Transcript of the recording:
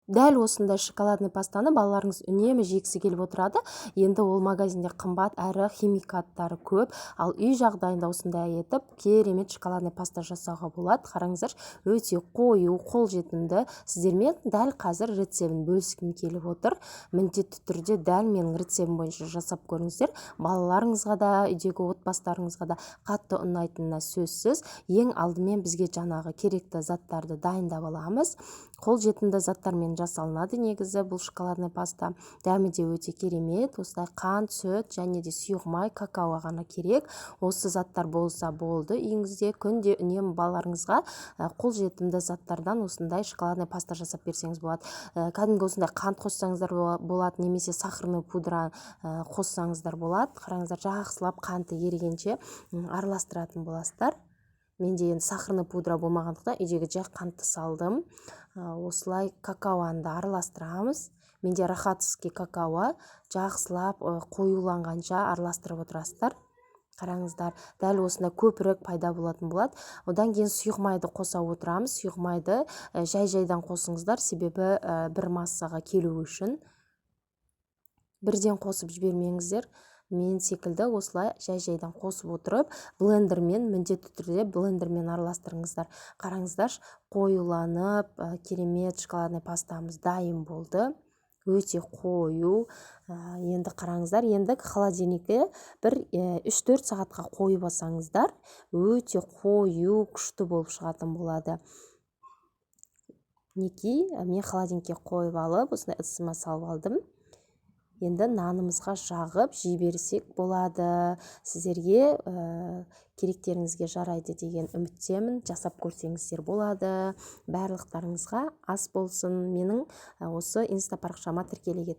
Дәл осындай шоколадный пастаны балаларыңыз үнемі жегісі келіп отырады. Енді ол магазинде қымбат әрі химикаттары көп, ал үй жағдайында осындай етіп керемет шоколадный паста жасауға болады. Қараңыздар, өте қою, қолжетімді. Сіздермен дәл қазір рецебін бөліскім келіп отыр. Міндетті түрде дәл менің рецебім бойынша жасап көріңіздер. Балаларыңызға да, үйдегі отбасыларыңызға да қатты ұнайтынына сөзсіз. Ең алдымен бізге жаңағы керекті заттарды дайындап аламыз. Қолжетімді заттармен жасалынады негізі бұл шоколадный паста. Дәмі де өте керемет. Осылай қант, сүт және де сұйық май, какао ғана керек. Осы заттар болса болды. Үйіңізде күнде үнемі балаларыңызға қолжетімді заттардан осындай шоколадный паста жасап берсеңіз болады. Кәдімгі осындай қант қоссаңыздар болады, немесе сахарный пудра қоссаңыздар болады. Қараңыздар, жақсылап қанты ерігенше араластыратын боласыздар. Менде енді сахарный пудра болмағандықтан үйдегі жай қантты салдым. Осылай какаоны да араластырамыз. Менде рахатский какао, жақсылап қоюланғанша араластырып отырасыздар. Қараңыздар, дәл осында көпірек пайда болатын болады. Одан кейін сұйық майды қоса отырамыз. Сұйық майды жай-жайдан қосыңыздар, себебі бір массаға келу үшін. Бірден қосып жібермеңіздер. Мен секілді осылай жай-жайдан қосып отырып, блендермен, міндетті түрде блендермен араластырыңыздар. Қараңыздар, қоюланып, керемет шоколадный пастамыз дайын болды. Өте қою. Енді қараңыздар, енді холодильникке бір 3-4 сағатқа қойып алсаңыздар, өте қою, күшті болып шығатын болады. Неки, мен холодильникке қойып алып, осындай ыдысыма салып алдым. Енді нанымызға жағып жіберсек болады. Сіздерге керектеріңізге жарайды деген үміттемін. Жасап көрсеңіздер болады. Барлықтарыңызға ас болсын. Менің осы инста парақшама тіркелуге